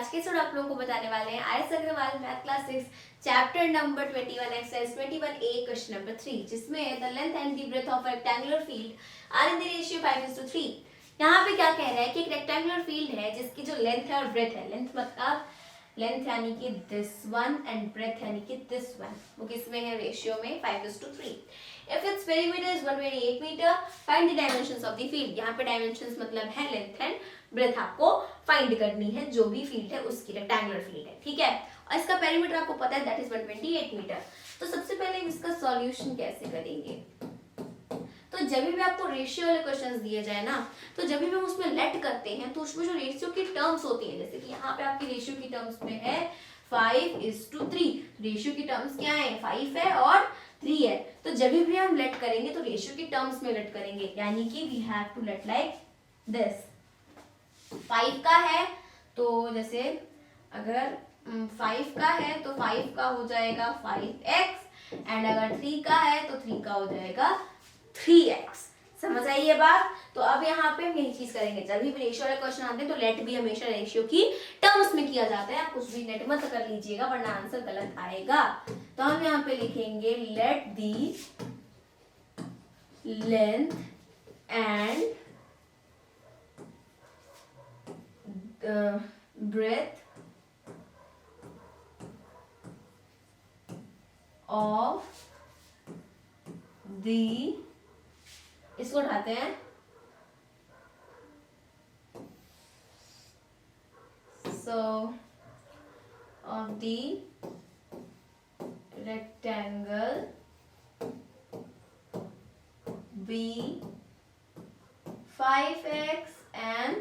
आज के स्टूडेंट आप लोगों को बताने वाले हैं RS Agarwal math class 6 chapter number 21 exercise 21A question number 3, जिसमें the length and the breadth of rectangular field are in the ratio 5:3। यहाँ पे क्या कह रहा है कि एक रेक्टेंगुलर फील्ड है जिसकी जो लेंथ है और ब्रेथ है, लेंथ मतलब लेंथ यानी कि दिस वन एंड ब्रेथ यानी कि दिस वन, वो किसमें है, रेशियो में 5:3। If its perimeter is 128 meter, find the dimensions of the field। यहाँ पे dimensions मतलब है लेंथ एंड ब्रेथ, आपको फाइंड करनी है जो भी फील्ड है उसकी, रेक्टेंगुलर फील्ड है, ठीक है। और इसका पेरीमीटर आपको पता है दैट इज 128 मीटर। तो सबसे पहले इसका सॉल्यूशन कैसे करेंगे, तो जब भी आपको रेशियो वाले क्वेश्चंस दिए जाए ना, तो जब भी हम उसमें लेट करते हैं तो उसमें जो रेशियो की टर्म्स होती हैं, जैसे कि यहाँ पे आपकी रेशियो की टर्म्स में है 5:3, रेशियो की टर्म्स क्या है, 5 है और 3 है। तो जब भी हम लेट करेंगे तो रेशियो की टर्म्स में लेट करेंगे, यानी कि we have to let like this. 5 का है तो जैसे अगर 5 का है तो 5 का हो जाएगा 5x, एंड अगर 3 का है तो 3 का हो जाएगा 3x। समझ आई ये बात। तो अब यहाँ पे हम यही चीज करेंगे, जब भी रेशियो वाले क्वेश्चन आते हैं तो लेट भी हमेशा रेशियो की टर्म्स में किया जाता है। आप कुछ भी लेट मत कर लीजिएगा वरना आंसर गलत आएगा। तो हम यहाँ पे लिखेंगे let the length and breadth of the, इसको उठाते हैं, so of the rectangle be 5x and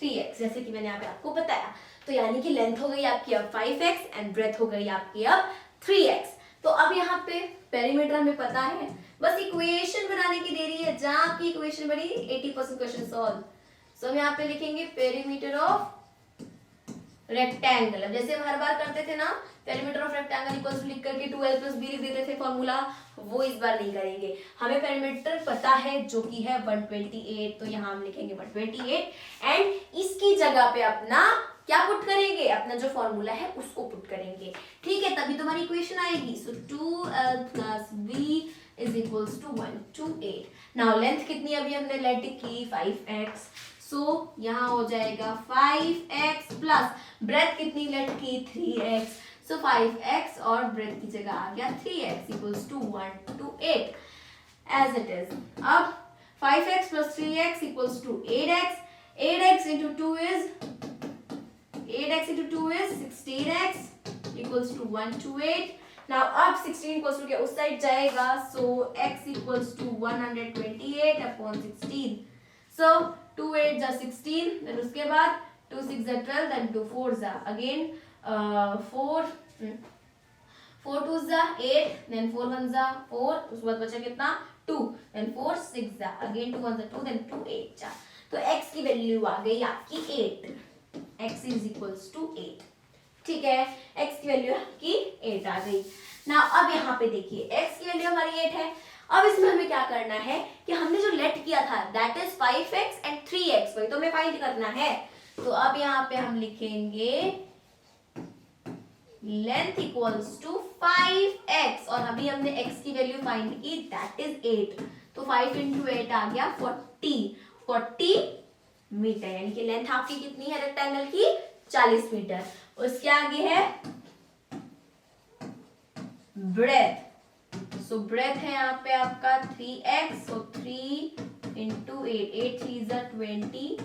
3x, जैसे कि मैंने यहाँ पे आपको बताया। तो यानी कि लेंथ हो गई आपकी अब 5x एंड ब्रेथ हो गई आपकी अब 3x। तो अब यहाँ पे पेरीमीटर हमें पता है, बस इक्वेशन बनाने की देरी है। जहां आपकी इक्वेशन बनी 80% क्वेश्चन सॉल्व। सो हम यहाँ पे लिखेंगे पेरीमीटर ऑफ रेक्टेंगल। अब जैसे हम हर बार करते थे ना, पेरीमीटर ऑफ रेक्टेंगल इक्वल्स लिख करके 2l + b लिख देते थे फॉर्मूला, वो इस बार नहीं करेंगे। हमें पेरीमीटर पता है जो कि है 128, तो यहाँ हम लिखेंगे 128 एंड इसकी जगह पे अपना क्या पुट करेंगे, अपना जो फॉर्मूला है उसको पुट करेंगे, ठीक है, तभी तुम्हारी इक्वेशन आएगी। सो 2l + b is equals to 128। Now length कितनी अभी हमने लेट की 5x, सो यहाँ हो जाएगा 5x प्लस ब्रेथ कितनी लेट की 3x, सो 5x और ब्रेथ की जगह आ गया 3x equals to 128 as it is. अब 5x + 3x equals to 8x, 8x into 2 is 16x equals to 128। Now अब 16 इक्वल्स टू क्या उस साइड जाएगा, so x equals to 128 upon 16। So 2 8 जा 16, देन उसके बाद 2 6 जा 12, देन 2 4 जा अगेन 4 2 जा 8, देन 4 1 जा 4, उसके बाद बचा कितना 2, देन 4 6 जा अगेन 2 1 जा 2, देन 2 8 जा। तो x की वैल्यू आ गई आपकी 8, x इज इक्वल्स टू 8, ठीक है, x की वैल्यू आपकी 8 आ गई। ना अब यहाँ पे देखिए x की वैल्यू हमारी 8 है। अब इसमें हमें क्या करना है कि हमने जो लेट किया था that is 5x and 3x, वही तो हमें फाइंड करना है। तो अब यहाँ पे हम लिखेंगे लेंथ इक्वल्स टू 5x और अभी हमने x की वैल्यू फाइंड की दैट इज 8, तो 5 into 8 आ गया 40 मीटर, यानी कि लेंथ आपकी कितनी है रेक्टेंगल की 40 मीटर। उसके आगे है ब्रेथ, सो ब्रेथ है यहाँ पे आपका 3x, सो 3 into 8, 8 3 जा 24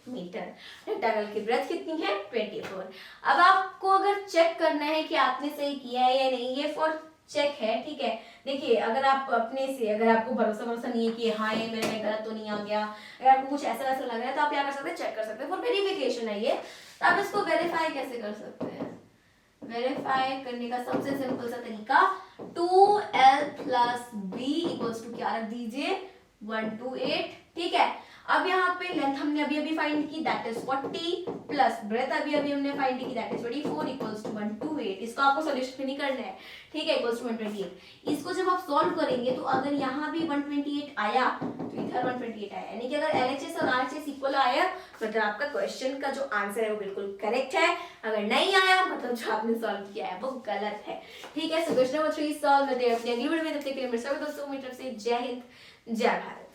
मीटर। रेक्टेंगल की ब्रेथ कितनी है 24। अब आपको अगर चेक करना है कि आपने सही किया है या नहीं, ये फॉर चेक है, ठीक है। देखिए अगर आप अपने से, अगर आपको भरोसा नहीं है कि हाँ ये मेरे में गलत तो नहीं आ गया, अगर आपको कुछ ऐसा वैसा लग रहा है तो आप क्या कर सकते हैं, चेक कर सकते हैं, फॉर वेरिफिकेशन है ये। तो आप इसको वेरीफाई कैसे कर सकते हैं, वेरीफाई करने का सबसे सिंपल सा तरीका 2l + b इक्वल्स टू क्या रख दीजिए 128, ठीक है। अब यहाँ पे लेंथ हमने अभी अभी फाइंड की, दैट इज 40 प्लस ब्रेथ अभी अभी हमने फाइंड की, दैट इज 24 इक्वल्स टू 128। इसको आपको सॉल्यूशन नहीं करना है, ठीक है, इक्वल्स टू 128। इसको जब आप सॉल्व करेंगे तो अगर यहाँ भी 128 आया तो इधर 128 आया, यानी कि अगर LHS और RHS इक्वल आया मतलब आपका क्वेश्चन का जो आंसर है वो बिल्कुल करेक्ट है, अगर नहीं आया मतलब जो आपने सॉल्व किया है वो गलत है, ठीक है। सो क्वेश्चन नंबर 3 सॉल्व करते हैं अपनी अगली वीडियो में, तब तक के लिए मेरे सभी दोस्तों की तरफ से जय हिंद जय भारत।